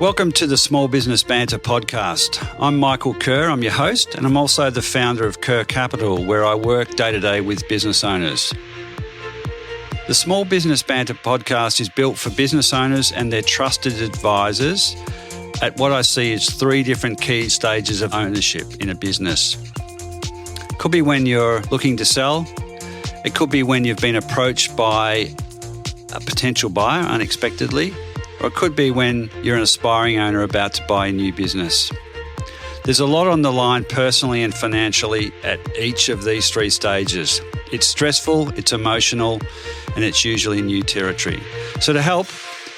Welcome to the Small Business Banter podcast. I'm Michael Kerr, I'm your host, and I'm also the founder of Kerr Capital, where I work day to day with business owners. The Small Business Banter podcast is built for business owners and their trusted advisors at what I see as three different key stages of ownership in a business. It could be when you're looking to sell. It could be when you've been approached by a potential buyer unexpectedly. Or it could be when you're an aspiring owner about to buy a new business. There's a lot on the line personally and financially at each of these three stages. It's stressful, it's emotional, and it's usually new territory. So to help,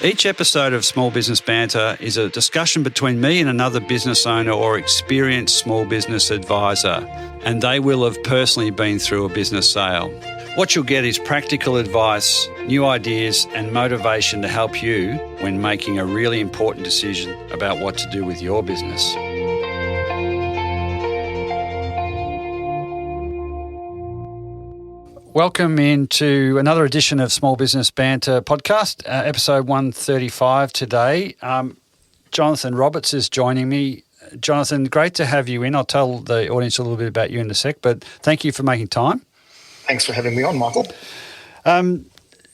each episode of Small Business Banter is a discussion between me and another business owner or experienced small business advisor, and they will have personally been through a business sale. What you'll get is practical advice, new ideas, and motivation to help you when making a really important decision about what to do with your business. Welcome into another edition of Small Business Banter podcast, episode 135 today. Jonathan Roberts is joining me. Jonathan, great to have you in. I'll tell the audience a little bit about you in a sec, but thank you for making time. Thanks for having me on, Michael.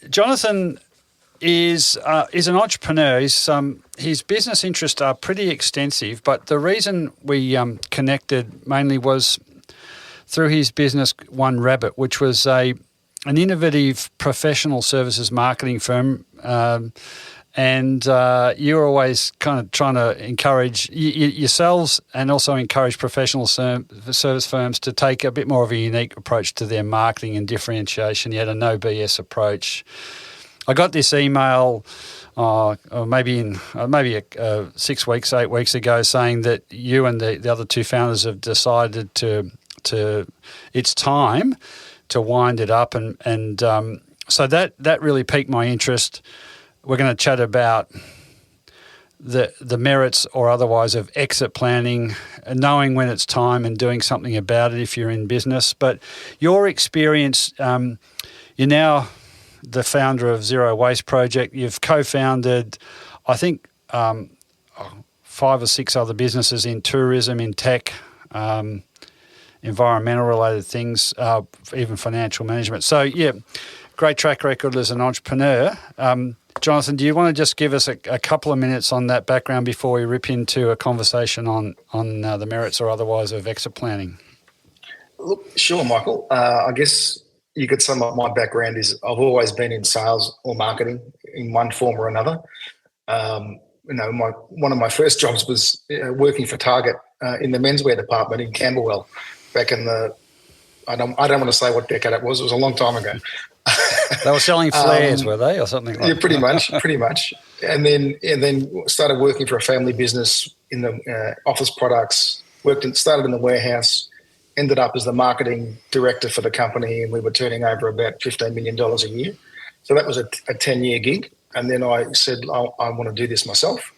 Jonathan is an entrepreneur. His business interests are pretty extensive, but the reason we connected mainly was through his business, One Rabbit, which was an innovative professional services marketing firm. And you're always kind of trying to encourage yourselves and also encourage professional service firms to take a bit more of a unique approach to their marketing and differentiation. You had a no BS approach. I got this email maybe 6 weeks, 8 weeks ago saying that you and the other two founders have decided to it's time to wind it up. And so that really piqued my interest. We're going to chat about the merits or otherwise of exit planning, knowing when it's time and doing something about it if you're in business. But your experience, you're now the founder of Zero Waste Project. You've co-founded, I think, 5 or 6 other businesses in tourism, in tech, environmental related things, even financial management. So, yeah, great track record as an entrepreneur. Jonathan, do you want to just give us a couple of minutes on that background before we rip into a conversation on the merits or otherwise of exit planning? Look, sure, Michael. I guess you could sum up my background is I've always been in sales or marketing in one form or another. One of my first jobs was working for Target in the menswear department in Camberwell back in the I don't want to say what decade it was. It was a long time ago. They were selling flares, were they, or something like that? Yeah, pretty much. And then started working for a family business in the office products. Started in the warehouse. Ended up as the marketing director for the company, and we were turning over about $15 million a year. So that was a 10-year gig. And then I said, I want to do this myself.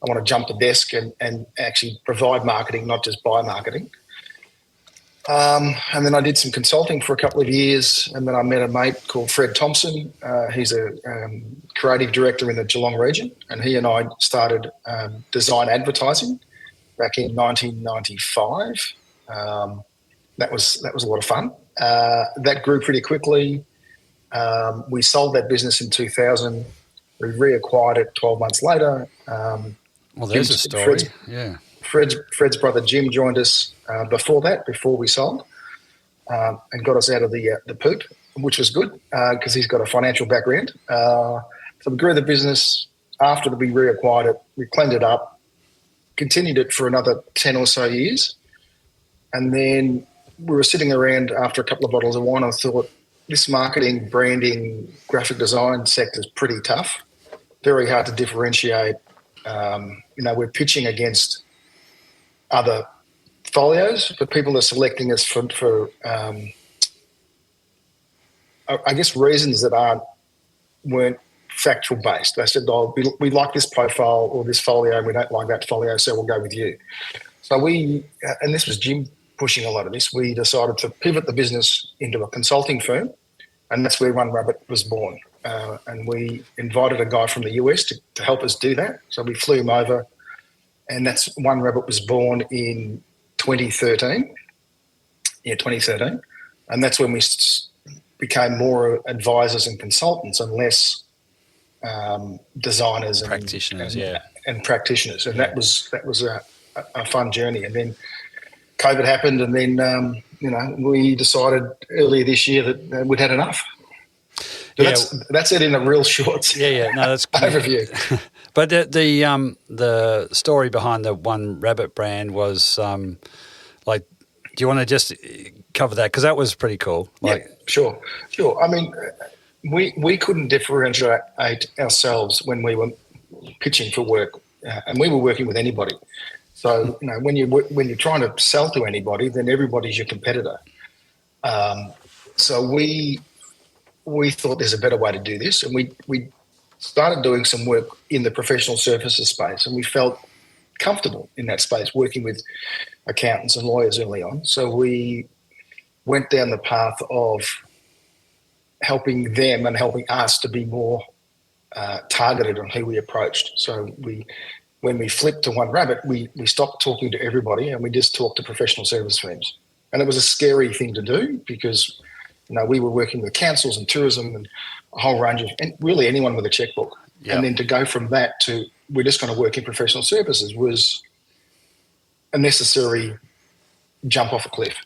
I want to jump the desk and actually provide marketing, not just buy marketing. And then I did some consulting for a couple of years, and then I met a mate called Fred Thompson. He's a creative director in the Geelong region, and he and I started design advertising back in 1995. That was a lot of fun. That grew pretty quickly. We sold that business in 2000. We reacquired it 12 months later. Well, there's a story. Fred's brother Jim joined us before we sold, and got us out of the poop, which was good because he's got a financial background. So we grew the business. After we reacquired it, we cleaned it up, continued it for another 10 or so years, and then we were sitting around after a couple of bottles of wine. I thought, this marketing, branding, graphic design sector is pretty tough, very hard to differentiate. We're pitching against other folios, but people are selecting us for I guess reasons that weren't factual based. They said, we like this profile or this folio, and we don't like that folio, so we'll go with you. So and this was Jim pushing a lot of this, we decided to pivot the business into a consulting firm, and that's where One Rabbit was born. and we invited a guy from the US to help us do that. So we flew him over, and that's One Rabbit was born in 2013. Yeah, 2013, and that's when we became more advisors and consultants and less designers practitioners, and practitioners. And that was a fun journey. And then COVID happened, and then we decided earlier this year that we'd had enough. That's it in a real short no, that's overview. But the story behind the One Rabbit brand was do you want to just cover that, because that was pretty cool? Sure. I mean, we couldn't differentiate ourselves when we were pitching for work, and we were working with anybody. So when you're trying to sell to anybody, then everybody's your competitor. So we thought there's a better way to do this, and we started doing some work in the professional services space, and we felt comfortable in that space working with accountants and lawyers early on. So we went down the path of helping them and helping us to be more targeted on who we approached. So when we flipped to One Rabbit, we stopped talking to everybody and we just talked to professional service firms. And it was a scary thing to do because we were working with councils and tourism and a whole range of, and really anyone with a checkbook. Yep. And then to go from that to we're just going to work in professional services was a necessary jump off a cliff.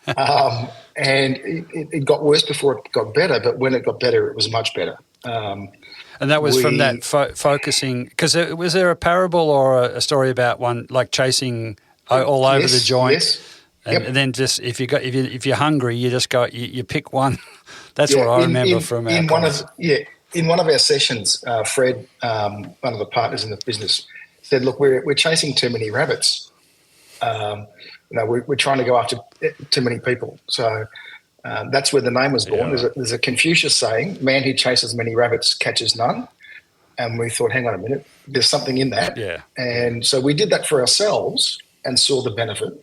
And it got worse before it got better, but when it got better, it was much better. And that was from that focusing, because was there a parable or a story about one like chasing all over the joint? Yes. And then just if you're hungry, you just go you pick one. That's what I remember from our in one of our sessions, Fred, one of the partners in the business, said, "Look, we're chasing too many rabbits. We're trying to go after too many people." So that's where the name was born. Yeah. There's a Confucius saying, "Man who chases many rabbits catches none." And we thought, hang on a minute, there's something in that. Yeah. And so we did that for ourselves and saw the benefit.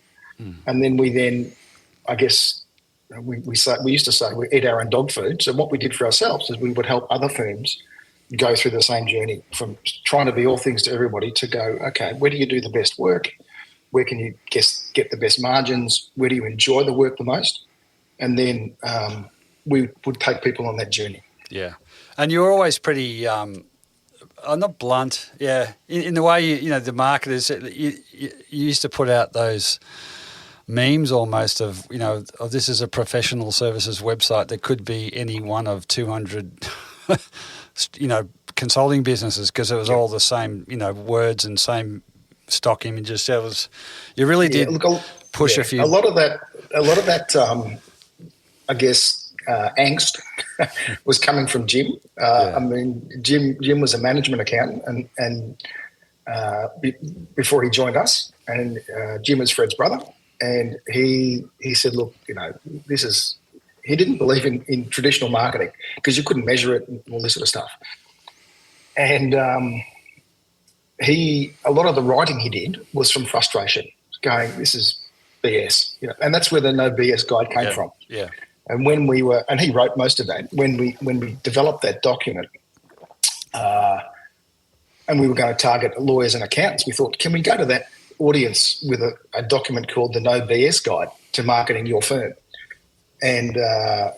And then I guess we used to say we eat our own dog food. So what we did for ourselves is we would help other firms go through the same journey from trying to be all things to everybody to go, okay, where do you do the best work? Where can you get the best margins? Where do you enjoy the work the most? And then we would take people on that journey. Yeah. And you're always pretty not blunt, in the way the marketers, you used to put out those memes almost of this is a professional services website that could be any one of 200 consulting businesses, because it was all the same words and same stock images. So you really did push a few. A lot of that I guess angst was coming from Jim. I mean, Jim was a management accountant and before he joined us, and Jim is Fred's brother. And he said, look, he didn't believe in traditional marketing because you couldn't measure it and all this sort of stuff. And a lot of the writing he did was from frustration, going, this is BS, and that's where the No BS guide came from. Yeah. And and he wrote most of that, when we developed that document, and we were going to target lawyers and accountants, we thought, can we go to that audience with a document called the No BS Guide to Marketing Your Firm? And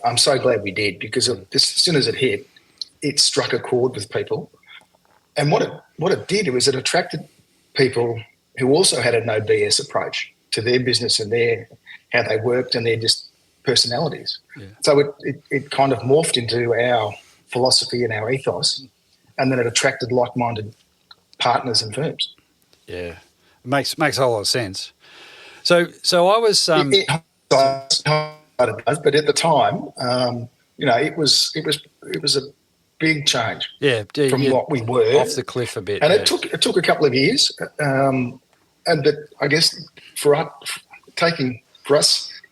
I'm so glad we did, because as soon as it hit, it struck a chord with people. And what it did was it attracted people who also had a no BS approach to their business and how they worked and their just personalities. Yeah. So it kind of morphed into our philosophy and our ethos, and then it attracted like-minded partners and firms. Yeah. It makes a whole lot of sense. So I was but at the time, it was a big change. From what we were, off the cliff a bit, and it took a couple of years, and that I guess for us,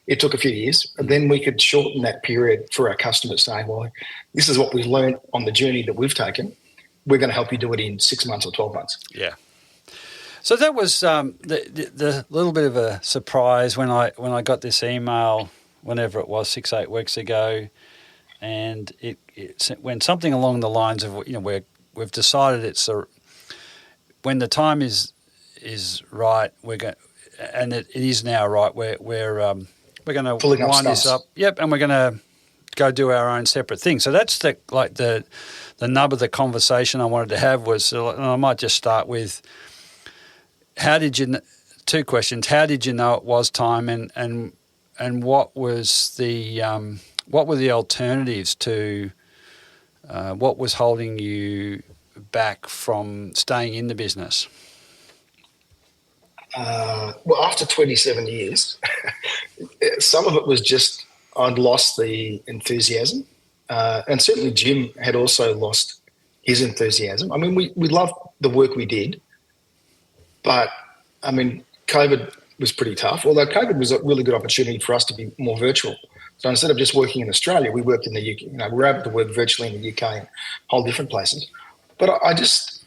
it took a few years, and then we could shorten that period for our customers, saying, well, this is what we've learned on the journey that we've taken. We're going to help you do it in 6 months or 12 months. Yeah. So that was the little bit of a surprise when I got this email, whenever it was, 6-8 weeks ago, and it went something along the lines of, we've decided when the time is right, we're going, and it is now right. We're going to Pulling up wind this stumps. up. Yep, and we're going to go do our own separate thing. So that's the nub of the conversation I wanted to have was, and I might just start with, two questions. How did you know it was time, and what was what were the alternatives to what was holding you back from staying in the business? Well, after 27 years, some of it was just I'd lost the enthusiasm. And certainly Jim had also lost his enthusiasm. I mean, we loved the work we did, but, I mean, COVID was pretty tough, although COVID was a really good opportunity for us to be more virtual. So instead of just working in Australia, we worked in the UK. We were able to work virtually in the UK and whole different places. But I just...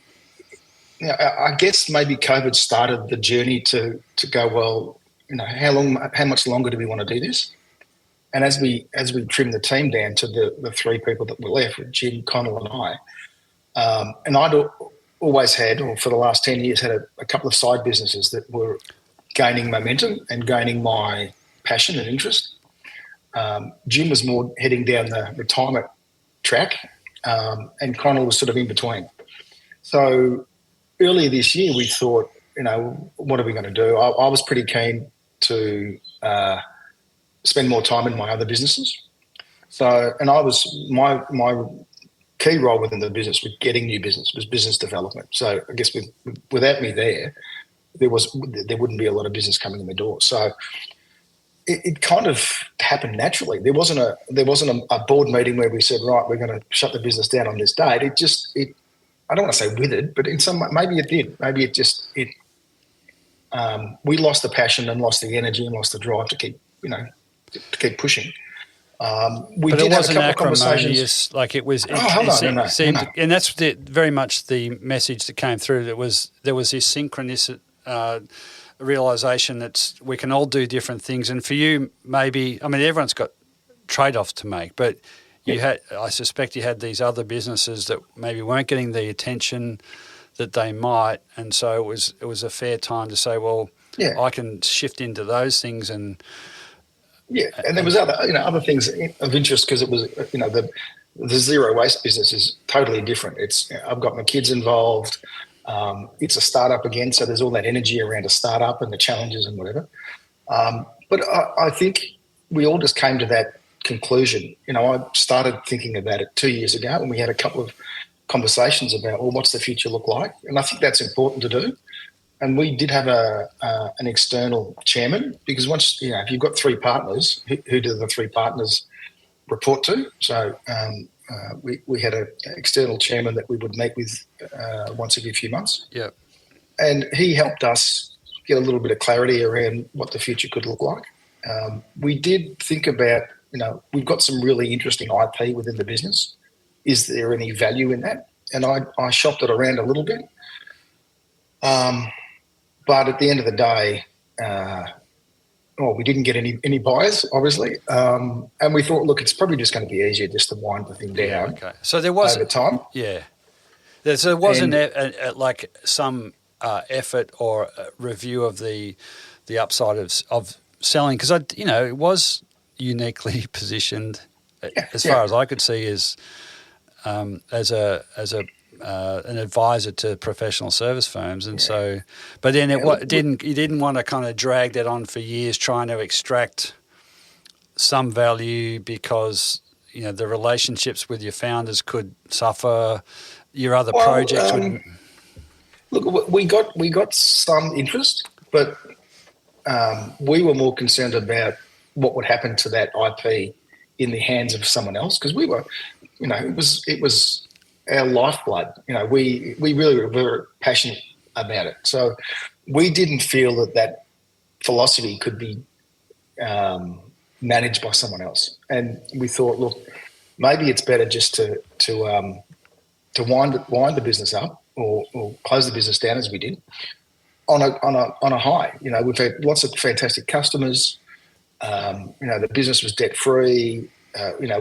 I guess maybe COVID started the journey to go, well, how much longer do we want to do this? And as we trimmed the team down to the three people that were left, with Jim, Connell, and I, and I'd always had, or for the last 10 years, had a couple of side businesses that were gaining momentum and gaining my passion and interest. Jim was more heading down the retirement track, and Connell was sort of in between. So earlier this year, we thought, what are we going to do? I was pretty keen to spend more time in my other businesses. So, and my key role within the business was getting new business, was business development. So I guess without me there wouldn't be a lot of business coming in the door. So it kind of happened naturally. There wasn't a board meeting where we said, right, we're going to shut the business down on this date. I don't want to say withered, but in some way, maybe it did. Maybe we lost the passion and lost the energy and lost the drive to keep pushing. But it wasn't acrimonious, like it was. No. And that's very much the message that came through. There was this synchronous realization that we can all do different things. And for you, maybe, I mean, everyone's got trade-offs to make, but I suspect you had these other businesses that maybe weren't getting the attention that they might, and so it was a fair time to say, well, I can shift into those things and and there was other things of interest, because it was the zero waste business is totally different. It's I've got my kids involved. It's a startup again, so there's all that energy around a startup and the challenges and whatever. But I think we all just came to that conclusion. I started thinking about it 2 years ago, and we had a couple of conversations about, well, what's the future look like? And I think that's important to do. And we did have an external chairman, because once if you've got three partners, who do the three partners report to? So we had an external chairman that we would meet with once every few months. Yeah, and he helped us get a little bit of clarity around what the future could look like. We did think about, we've got some really interesting IP within the business. Is there any value in that? And I shopped it around a little bit. But at the end of the day, we didn't get any buyers, obviously. And we thought, look, it's probably just going to be easier just to wind the thing down. Okay. So there was over time. Yeah. So there wasn't like some effort or review of the upside of selling, because it was uniquely positioned as far as I could see as an advisor to professional service firms, and so, but then you didn't want to kind of drag that on for years, trying to extract some value, because the relationships with your founders could suffer. Your other projects would. Look, we got some interest, but we were more concerned about what would happen to that IP in the hands of someone else, because we were, it was our lifeblood. We really were very passionate about it. So we didn't feel that philosophy could be managed by someone else. And we thought, look, maybe it's better just to wind the business up or close the business down, as we did, on a high. We've had lots of fantastic customers. The business was debt free.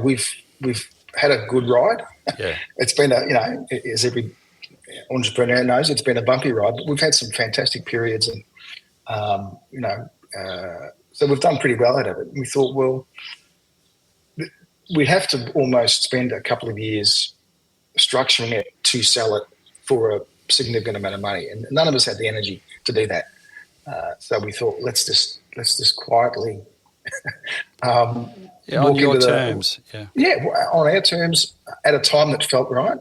We've we've had a good ride. Yeah. It's been as every entrepreneur knows, it's been a bumpy ride, but we've had some fantastic periods, and so we've done pretty well out of it. We thought, well, we'd have to almost spend a couple of years structuring it to sell it for a significant amount of money, and none of us had the energy to do that. So we thought, let's just quietly, on your terms, on our terms, at a time that felt right,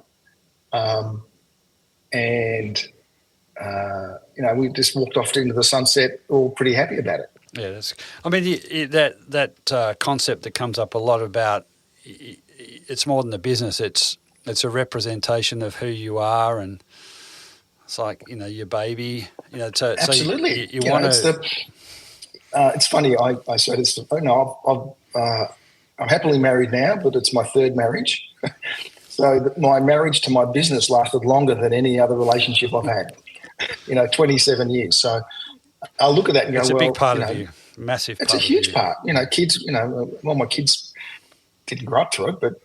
we just walked off into the sunset, all pretty happy about it. Yeah, that concept that comes up a lot about, it's more than a business. It's a representation of who you are, and it's like your baby. Absolutely. So you want to. It's funny. I say this. I'm happily married now, but it's my third marriage. So my marriage to my business lasted longer than any other relationship I've had. 27 years. So I look at that and go, it's a big part of you, massive part. It's a huge part. Kids, well, my kids didn't grow up through it, but,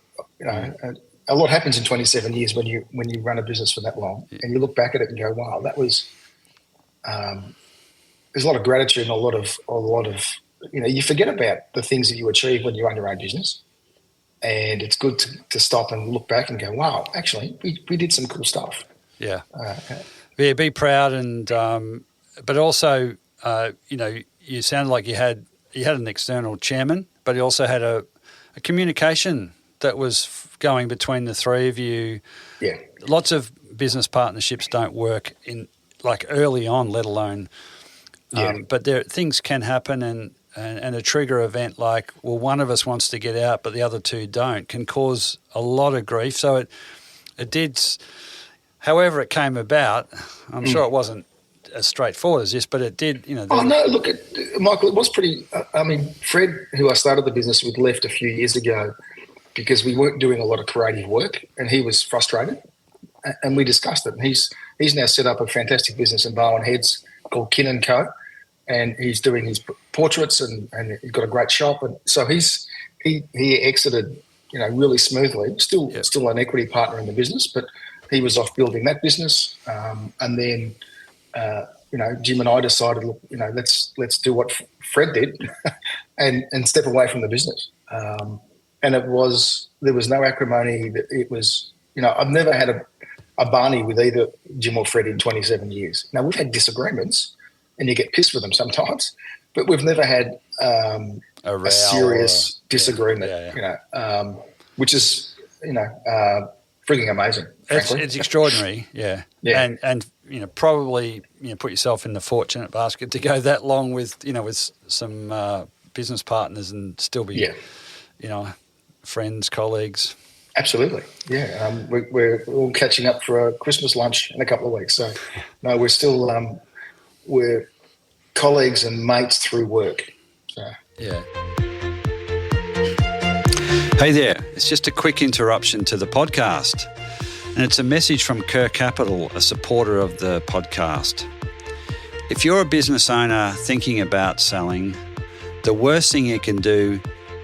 a lot happens in 27 years when you run a business for that long, and you look back at it and go, wow, that was, there's a lot of gratitude and a lot of, you forget about the things that you achieve when you run your own business. And it's good to stop and look back and go, wow, actually, we did some cool stuff. Yeah. Be proud, and but also, you sound like you had an external chairman, but you also had a communication that was going between the three of you. Yeah. Lots of business partnerships don't work in like early on, let alone. But things can happen, and a trigger event like, well, one of us wants to get out, but the other two don't, can cause a lot of grief. So it did. However it came about, I'm sure it wasn't as straightforward as this, but it did, no, look, Michael, it was pretty, Fred, who I started the business with, left a few years ago because we weren't doing a lot of creative work, and he was frustrated, and we discussed it. And he's now set up a fantastic business in Barwon Heads called Kin & Co., and he's doing his portraits, and he's got a great shop. And so he exited, really smoothly, still an equity partner in the business, but he was off building that business. And then, Jim and I decided, look, let's do what Fred did and step away from the business. And there was no acrimony. It was, I've never had a Barney with either Jim or Fred in 27 years. Now, we've had disagreements, and you get pissed with them sometimes, but we've never had a serious disagreement, which is, freaking amazing. It's extraordinary, yeah. And probably put yourself in the fortunate basket to go that long with with some business partners and still be friends, colleagues. Absolutely, yeah. We're all catching up for a Christmas lunch in a couple of weeks. So no, we're still we're colleagues and mates through work. So. Yeah. Hey there, it's just a quick interruption to the podcast, and it's a message from Kerr Capital, a supporter of the podcast. If you're a business owner thinking about selling, the worst thing you can do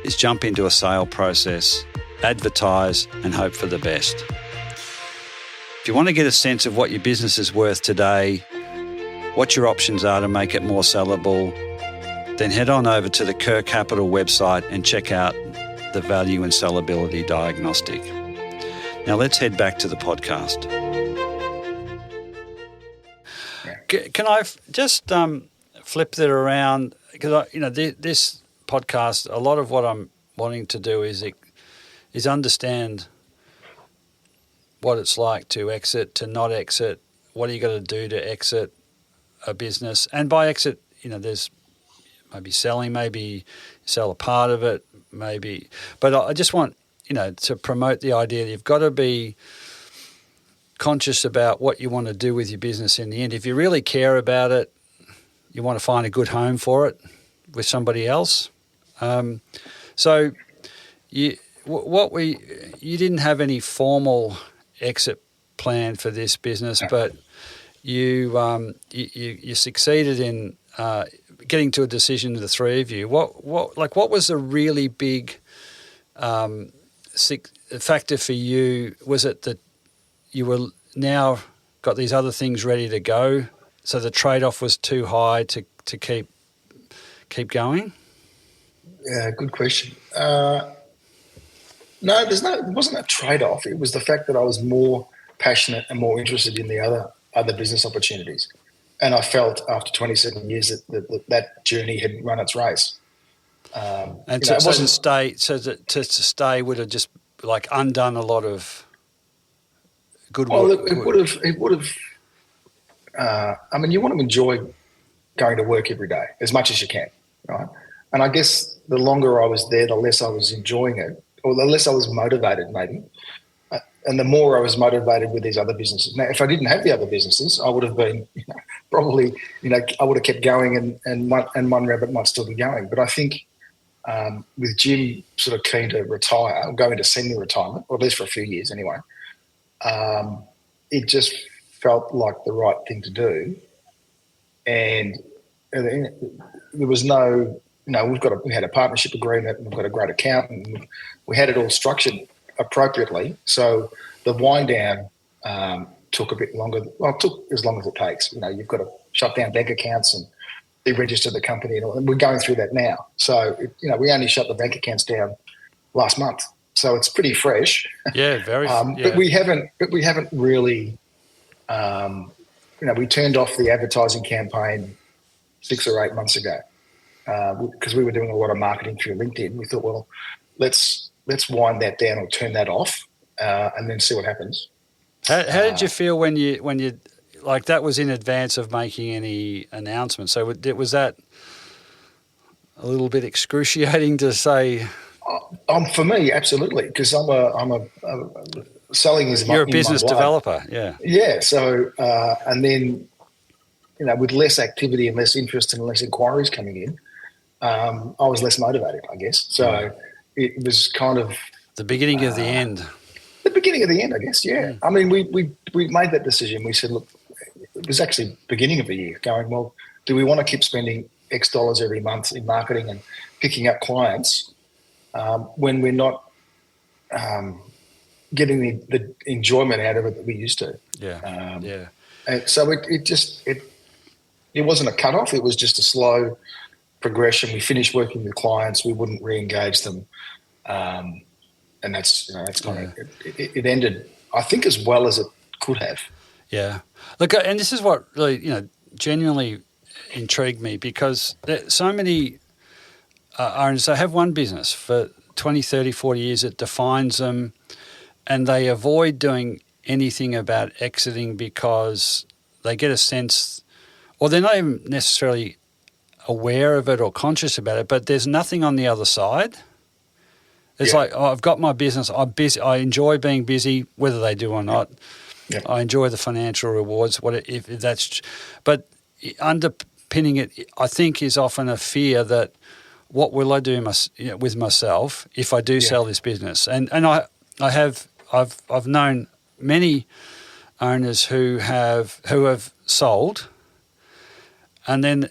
is jump into a sale process, advertise, and hope for the best. If you want to get a sense of what your business is worth today, what your options are to make it more sellable, then head on over to the Kerr Capital website and check out the value and sellability diagnostic. Now let's head back to the podcast. Can I just flip that around? Because this podcast, a lot of what I'm wanting to do is understand what it's like to exit, to not exit. What are you got to do to exit a business? And by exit, there's maybe selling, maybe sell a part of it, maybe. But I just want, to promote the idea that you've got to be conscious about what you want to do with your business in the end. If you really care about it, you want to find a good home for it with somebody else. So you didn't have any formal exit plan for this business, but you succeeded in getting to a decision, the three of you. What was the really big factor for you, was it that you were now got these other things ready to go, so the trade-off was too high to keep going? Yeah, good question. No, it wasn't a trade-off. It was the fact that I was more passionate and more interested in the other business opportunities. And I felt after 27 years that journey had run its race. And to stay would have just like undone a lot of good work. Well, it would have. I mean, you want to enjoy going to work every day as much as you can, right? And I guess the longer I was there, the less I was enjoying it, or the less I was motivated, maybe. And the more I was motivated with these other businesses. Now, if I didn't have the other businesses, I would have been probably, I would have kept going, and One Rabbit might still be going. But I think with Jim sort of keen to retire, or go into semi-retirement, or at least for a few years anyway, it just felt like the right thing to do. And there was no, we had a partnership agreement, and we've got a great accountant, and we had it all structured appropriately. So the wind down took a bit longer. Well, it took as long as it takes. You've got to shut down bank accounts and deregister the company, and we're going through that now. So we only shut the bank accounts down last month, so it's pretty fresh. Yeah, very. But we haven't really. We turned off the advertising campaign 6 or 8 months ago because we were doing a lot of marketing through LinkedIn. We thought, well, let's wind that down or turn that off and then see what happens. How did you feel when you like that was in advance of making any announcement? So was that a little bit excruciating to say? For me, absolutely, because I'm a selling is you're a business developer, yeah. Yeah. So and then with less activity and less interest and less inquiries coming in, I was less motivated, I guess. So it was kind of the beginning of the end. The beginning of the end, I guess. Yeah. I mean, we made that decision. We said, look, it was actually beginning of the year. Going, well, do we want to keep spending X dollars every month in marketing and picking up clients when we're not getting the enjoyment out of it that we used to? Yeah. And so it wasn't a cut-off. It was just a slow progression. We finished working with clients. We wouldn't re-engage them. And that's kind of it ended, I think, as well as it could have. Yeah. Look, and this is what really, genuinely intrigued me, because so many owners, they have one business for 20, 30, 40 years. It defines them, and they avoid doing anything about exiting because they get a sense, or they're not even necessarily aware of it or conscious about it, but there's nothing on the other side. It's like, I've got my business, I'm busy, I enjoy being busy, whether they do or not. Yeah. I enjoy the financial rewards. If that's, but underpinning it, I think, is often a fear that what will I do with myself if I do sell this business? And I've known many owners who have sold, and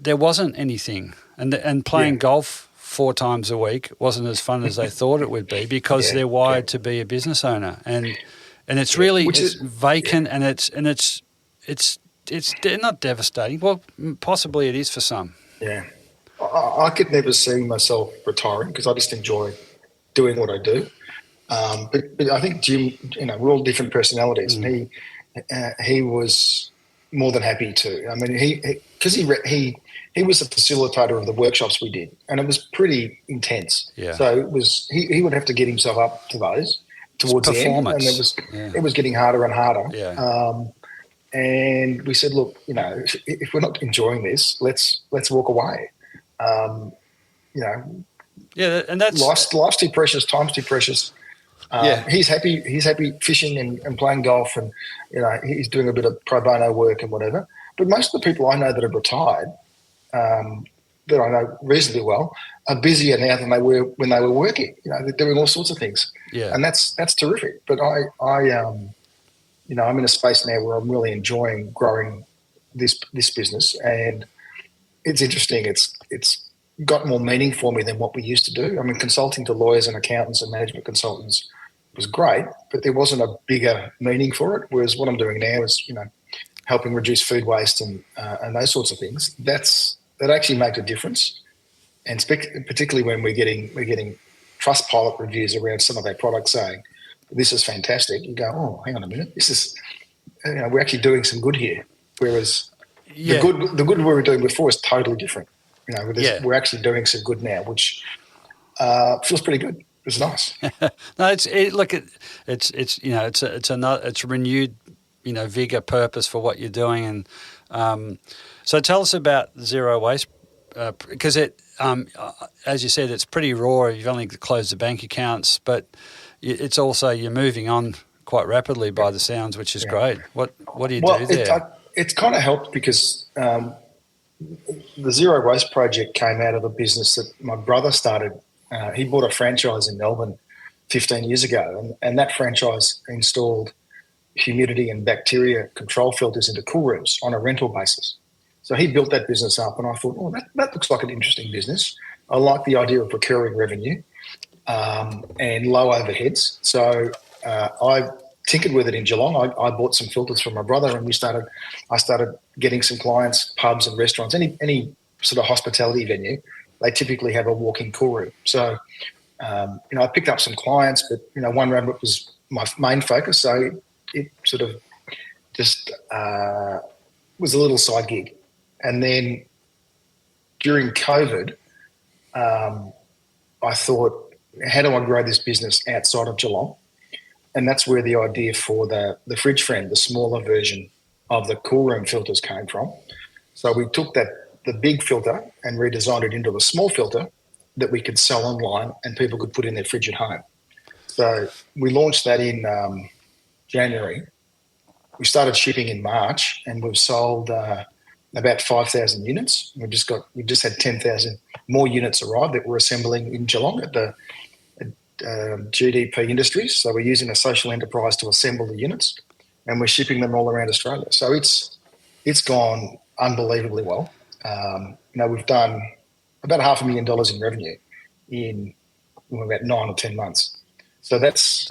there wasn't anything, and playing golf 4 times a week wasn't as fun as they thought it would be, because they're wired to be a business owner, and it's really it's vacant, and it's not devastating. Well, possibly it is for some. Yeah, I could never see myself retiring because I just enjoy doing what I do. But I think Jim, we're all different personalities, and he was more than happy to. I mean, he was a facilitator of the workshops we did, and it was pretty intense. Yeah. So it was he would have to get himself up to those towards the end, and it was getting harder and harder. Yeah. And we said, look, if we're not enjoying this, let's walk away. Yeah, and that's life's too precious, time's too precious. He's happy fishing and playing golf, and he's doing a bit of pro bono work and whatever. But most of the people I know that have retired, that I know reasonably well, are busier now than they were when they were working. They're doing all sorts of things, and that's terrific. But I'm in a space now where I'm really enjoying growing this business, and it's interesting. It's got more meaning for me than what we used to do. I mean, consulting to lawyers and accountants and management consultants was great, but there wasn't a bigger meaning for it. Whereas what I'm doing now is, helping reduce food waste and those sorts of things. That actually makes a difference, and particularly when we're getting Trustpilot reviews around some of our products saying this is fantastic. You go, oh, hang on a minute, this is we're actually doing some good here. Whereas the good we were doing before is totally different. We're actually doing some good now, which feels pretty good. It's nice. No, it's renewed, vigor, purpose for what you're doing, and so tell us about zero waste, because as you said, it's pretty raw. You've only closed the bank accounts, but it's also you're moving on quite rapidly by the sounds, which is great. What do you do there? It's kind of helped because the Zero Waste Project came out of a business that my brother started. He bought a franchise in Melbourne 15 years ago, and that franchise installed humidity and bacteria control filters into cool rooms on a rental basis. So he built that business up, and I thought, oh, that looks like an interesting business. I like the idea of recurring revenue and low overheads. So I tinkered with it in Geelong. I bought some filters from my brother, and I started getting some clients, pubs and restaurants, any sort of hospitality venue. They typically have a walk-in cool room. So, I picked up some clients, but, one rabbit was my main focus. So it sort of just was a little side gig. And then during COVID, I thought, how do I grow this business outside of Geelong? And that's where the idea for the Fridge Friend, the smaller version of the cool room filters, came from. So we took the big filter and redesigned it into a small filter that we could sell online and people could put in their fridge at home. So we launched that in January. We started shipping in March, and we've sold about 5,000 units. We've just had 10,000 more units arrive that we're assembling in Geelong at the GDP Industries. So we're using a social enterprise to assemble the units, and we're shipping them all around Australia. So it's gone unbelievably well. We've done about $500,000 in revenue in about 9 or 10 months. So that's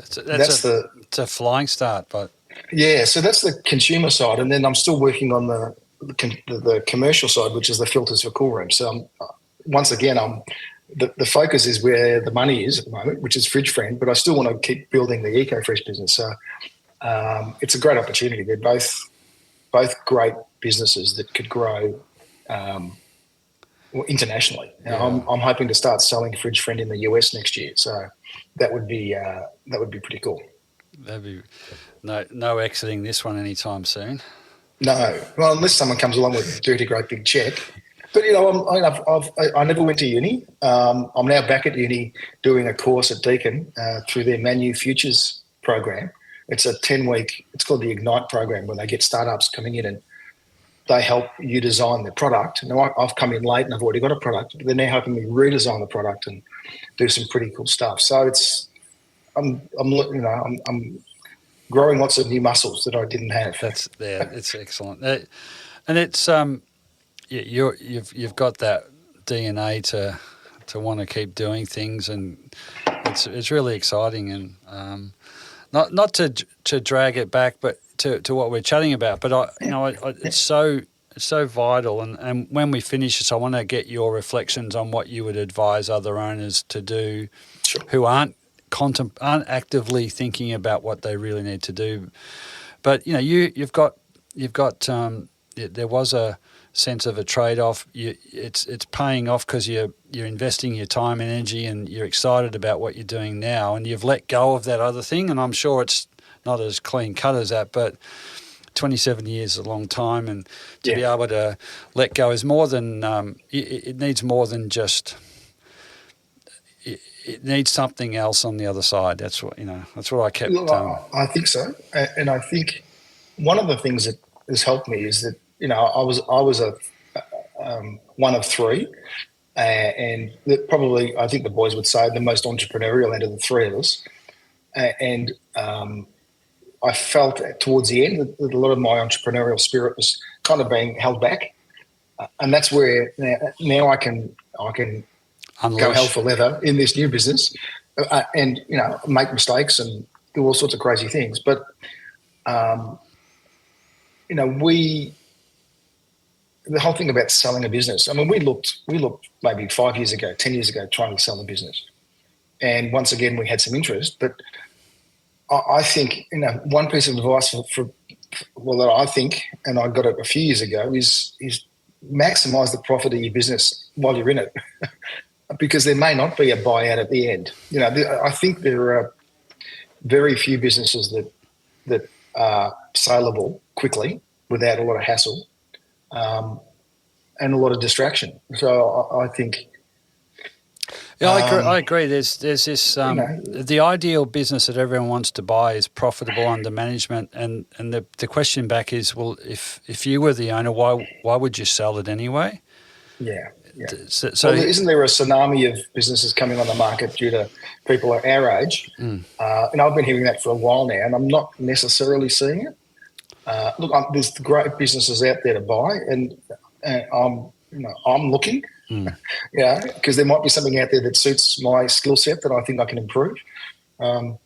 a flying start. But yeah, so that's the consumer side, and then I'm still working on the commercial side, which is the filters for cool rooms. So once again, the focus is where the money is at the moment, which is Fridge Friend, but I still want to keep building the EcoFresh business. So it's a great opportunity. They're both great businesses that could grow internationally. Now, I'm hoping to start selling Fridge Friend in the US next year. So that would be pretty cool. That'd be no exiting this one anytime soon. No, well, unless someone comes along with a dirty great big check. But I never went to uni. I'm now back at uni doing a course at Deakin through their Manu Futures program. It's a 10-week. It's called the Ignite program, where they get startups coming in and they help you design the product. Now I've come in late and I've already got a product, but they're now helping me redesign the product and do some pretty cool stuff. So I'm growing lots of new muscles that I didn't have. It's excellent, and it's you've got that DNA to want to keep doing things, and it's really exciting, and not to drag it back, but to what we're chatting about. But it's so vital, and when we finish this, I want to get your reflections on what you would advise other owners to do, sure, who aren't actively thinking about what they really need to do. But you've got there was a sense of a trade-off. It's paying off because you're investing your time and energy, and you're excited about what you're doing now, and you've let go of that other thing. And I'm sure it's not as clean cut as that, but 27 years is a long time, and to be able to let go is more than it needs more than just. It needs something else on the other side. That's what I kept. I think so, and I think one of the things that has helped me is that I was a one of three, and probably I think the boys would say the most entrepreneurial out of the three of us, and I felt towards the end that a lot of my entrepreneurial spirit was kind of being held back, and that's where now I can I can Unleash. go hell for leather in this new business, and make mistakes and do all sorts of crazy things. But the whole thing about selling a business. I mean, we looked maybe 5 years ago, 10 years ago, trying to sell a business, and once again we had some interest. But I think one piece of advice that I think, and I got it a few years ago, is maximise the profit of your business while you're in it, because there may not be a buyout at the end. I think there are very few businesses that are saleable quickly without a lot of hassle and a lot of distraction. So I think. Yeah, I agree. There's this the ideal business that everyone wants to buy is profitable under management, and the question back is, well, if you were the owner, why would you sell it anyway? Yeah. So isn't there a tsunami of businesses coming on the market due to people at our age? And I've been hearing that for a while now, and I'm not necessarily seeing it. There's great businesses out there to buy, and I'm looking. Because there might be something out there that suits my skill set that I think I can improve. But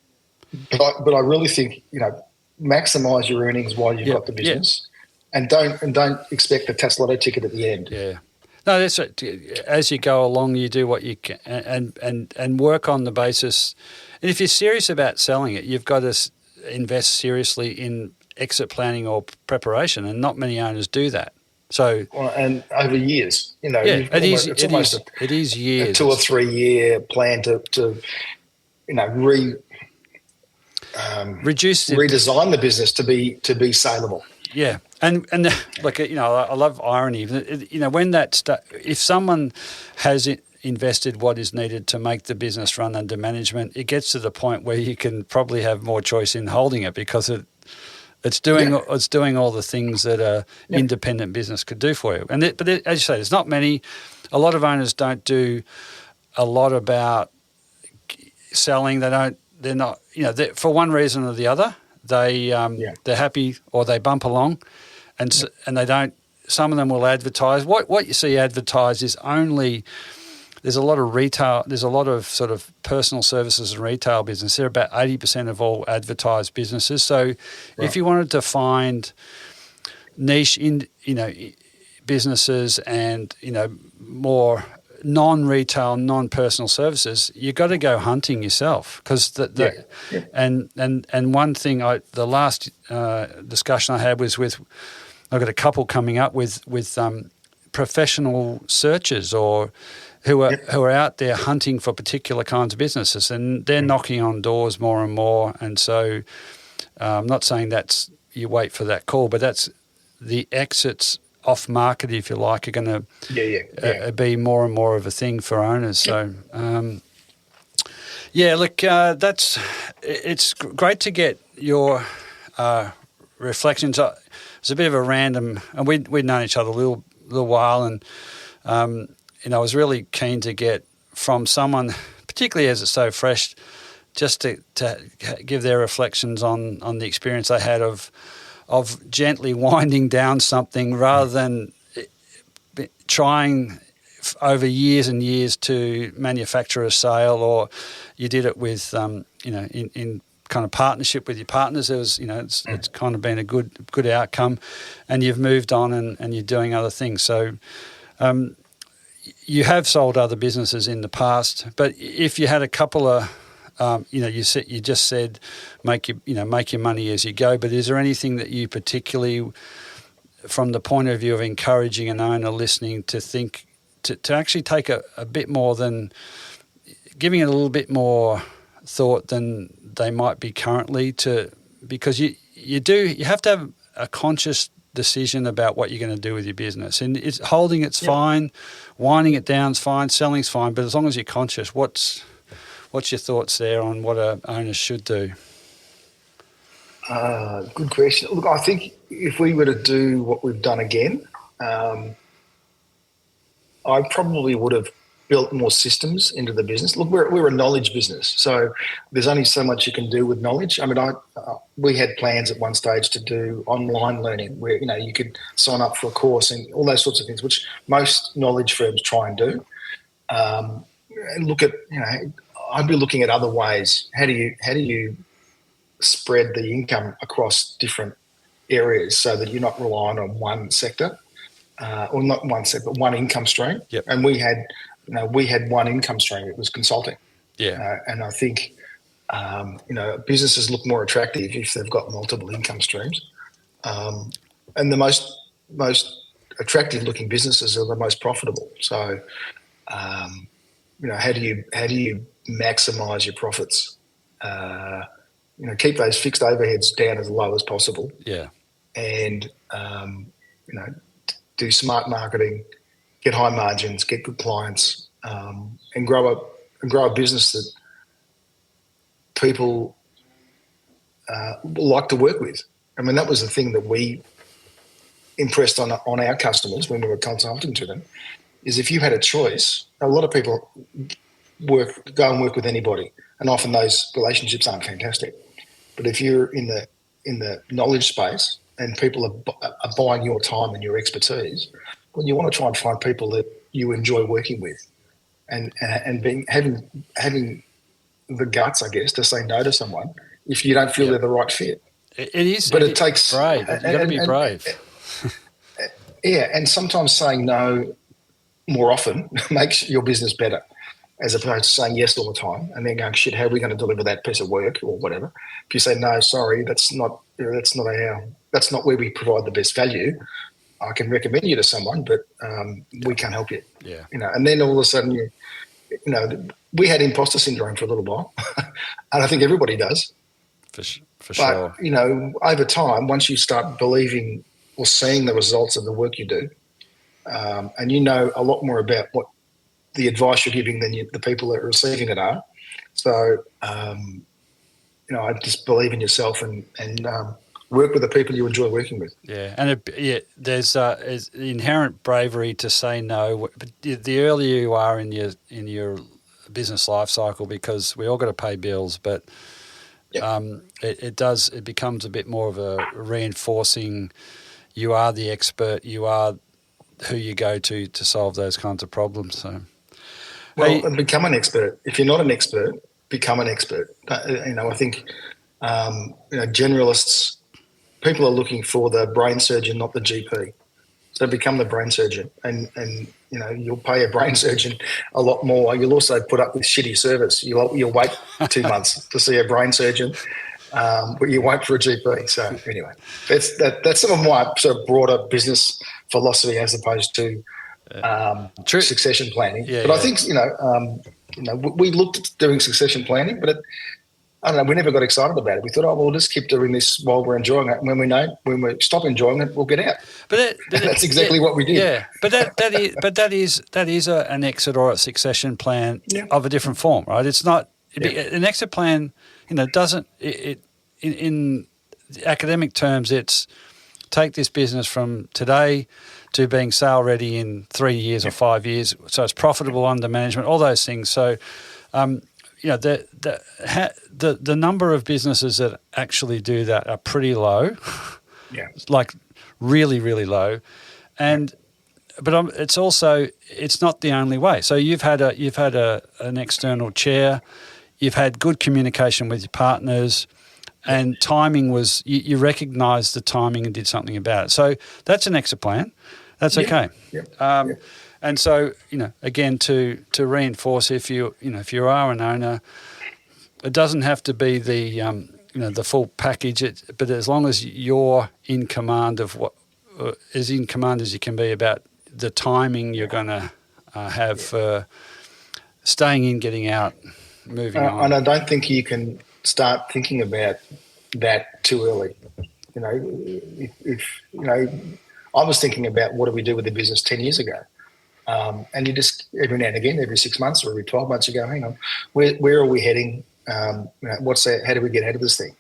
I really think maximise your earnings while you've got the business, and don't expect the Taslotto ticket at the end. Yeah. No, that's right. As you go along, you do what you can, and work on the basis. And if you're serious about selling it, you've got to invest seriously in exit planning or preparation, and not many owners do that. So, and over years, it is years. A 2 or 3 year plan to redesign the business to be saleable. Yeah, and I love irony. When if someone has invested what is needed to make the business run under management, it gets to the point where you can probably have more choice in holding it, because it's doing all the things that a independent business could do for you. But as you say, there's not many. A lot of owners don't do a lot about selling. They're not. For one reason or the other, they're happy, or they bump along, and they don't. Some of them will advertise. What you see advertised is only. There's a lot of retail. There's a lot of sort of personal services and retail business. They're about 80% of all advertised businesses. So, if you wanted to find niche businesses and more non-retail, non-personal services, you got to go hunting yourself, because and one thing the last discussion I had was with, I've got a couple coming up with professional searchers or who are out there hunting for particular kinds of businesses, and they're knocking on doors more and more. And so I'm not saying that's you wait for that call, but that's the exits off market, if you like, are going to be more and more of a thing for owners. So it's great to get your reflections. It's a bit of a random, and we'd known each other a little while, and I was really keen to get from someone, particularly as it's so fresh, just to give their reflections on the experience they had of gently winding down something rather than trying over years and years to manufacture a sale, or you did it with in kind of partnership with your partners. It was it's kind of been a good outcome, and you've moved on and you're doing other things. So you have sold other businesses in the past, but if you had a couple of you just said make your money as you go, but is there anything that you particularly, from the point of view of encouraging an owner listening, to think to actually take a bit more than giving it a little bit more thought than they might be currently, because you have to have a conscious decision about what you're going to do with your business, and holding it's fine, winding it down's fine, selling's fine, but as long as you're conscious, what's your thoughts there on what an owner should do? Good question. Look, I think if we were to do what we've done again, I probably would have built more systems into the business. Look, we're a knowledge business, so there's only so much you can do with knowledge. I mean, we had plans at one stage to do online learning, where you could sign up for a course and all those sorts of things, which most knowledge firms try and do. look at, I'd be looking at other ways. How do you spread the income across different areas so that you're not relying on one sector, or not one sector, but one income stream. Yep. And we had one income stream. It was consulting. Yeah. And I think, businesses look more attractive if they've got multiple income streams. And the most attractive looking businesses are the most profitable. So, how do you maximise your profits? Keep those fixed overheads down as low as possible. Yeah. And, do smart marketing, get high margins, get good clients, and grow a business that people like to work with. I mean, that was the thing that we impressed on our customers when we were consulting to them, is if you had a choice, a lot of people go and work with anybody, and often those relationships aren't fantastic. But if you're in the knowledge space and people are buying your time and your expertise, well, you want to try and find people that you enjoy working with, and having the guts, I guess, to say no to someone if you don't feel they're the right fit. It is, but it takes brave. You've got to be brave. And sometimes saying no more often makes your business better, as opposed to saying yes all the time and then going, shit, how are we going to deliver that piece of work or whatever? If you say, no, sorry, that's not where we provide the best value, I can recommend you to someone, but we can't help you. Yeah. And then all of a sudden we had imposter syndrome for a little while, and I think everybody does. For sure. But, over time, once you start believing or seeing the results of the work you do, and you know a lot more about what the advice you're giving than the people that are receiving it are. So, I just believe in yourself and work with the people you enjoy working with. Yeah, and there's inherent bravery to say no. But the earlier you are in your business life cycle, because we all got to pay bills, but it becomes a bit more of a reinforcing. You are the expert. You are who you go to solve those kinds of problems. So, and become an expert. If you're not an expert, become an expert. I think generalists. People are looking for the brain surgeon, not the GP. So become the brain surgeon, and you'll pay a brain surgeon a lot more. You'll also put up with shitty service. You'll wait 2 months to see a brain surgeon, but you wait for a GP. So anyway, that's some of my sort of broader business philosophy as opposed to succession planning. Yeah, but I think we looked at doing succession planning, but I don't know, we never got excited about it. We thought, we'll just keep doing this while we're enjoying it. And when we stop enjoying it, we'll get out. But that's exactly what we did. Yeah, but that is an exit or a succession plan of a different form, right? It's not an exit plan. Doesn't in academic terms, it's take this business from today to being sale ready in 3 years or 5 years, so it's profitable under management, all those things. So. The number of businesses that actually do that are pretty low, like really, really low, but it's not the only way. So you've had an external chair, you've had good communication with your partners, and timing was you recognised the timing and did something about it. So that's an exit plan. That's okay. And so, again, to reinforce, if you are an owner, it doesn't have to be the full package. But as long as you're in command of as in command as you can be about the timing you're going to have for staying in, getting out, moving on. And I don't think you can start thinking about that too early. If I was thinking about what do we do with the business 10 years ago. And you just every now and again, every 6 months or every 12 months, you go, hang on, where are we heading? What's that? How do we get out of this thing?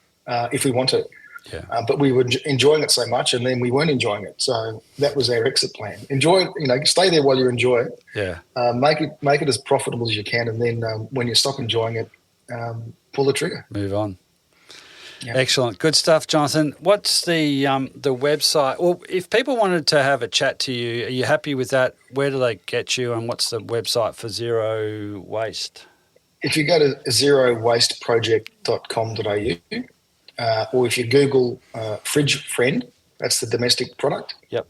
If we want to. Yeah. But we were enjoying it so much, and then we weren't enjoying it. So that was our exit plan. Enjoy, stay there while you enjoy it. Yeah. Make it as profitable as you can, and then when you stop enjoying it, pull the trigger. Move on. Yeah. Excellent. Good stuff, Jonathan. What's the website? Well, if people wanted to have a chat to you, are you happy with that? Where do they get you, and what's the website for Zero Waste? If you go to zerowasteproject.com.au, or if you Google Fridge Friend, that's the domestic product. Yep.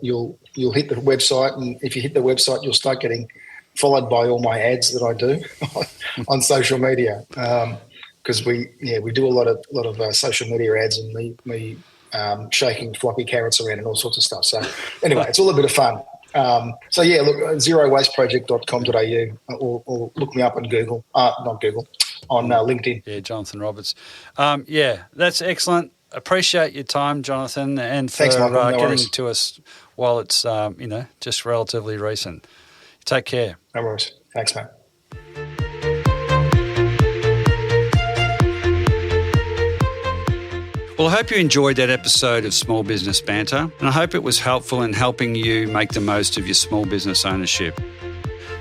You'll hit the website, and if you hit the website, you'll start getting followed by all my ads that I do on social media. Because we do a lot of social media ads, and me shaking floppy carrots around and all sorts of stuff. So anyway, it's all a bit of fun. Look, zerowasteproject.com.au, or look me up on Google, not Google, on LinkedIn. Yeah, Jonathan Roberts. That's excellent. Appreciate your time, Jonathan, and for Thanks, Michael. No getting worries. to us while it's just relatively recent. Take care. No worries. Thanks, mate. Well, I hope you enjoyed that episode of Small Business Banter, and I hope it was helpful in helping you make the most of your small business ownership.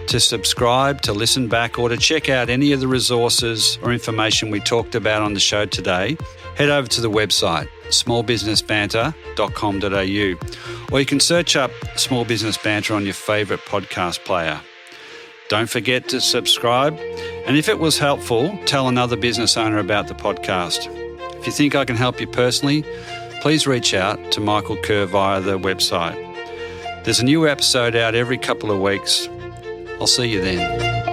To subscribe, to listen back, or to check out any of the resources or information we talked about on the show today, head over to the website, smallbusinessbanter.com.au, or you can search up Small Business Banter on your favourite podcast player. Don't forget to subscribe, and if it was helpful, tell another business owner about the podcast. If you think I can help you personally, please reach out to Michael Kerr via the website. There's a new episode out every couple of weeks. I'll see you then.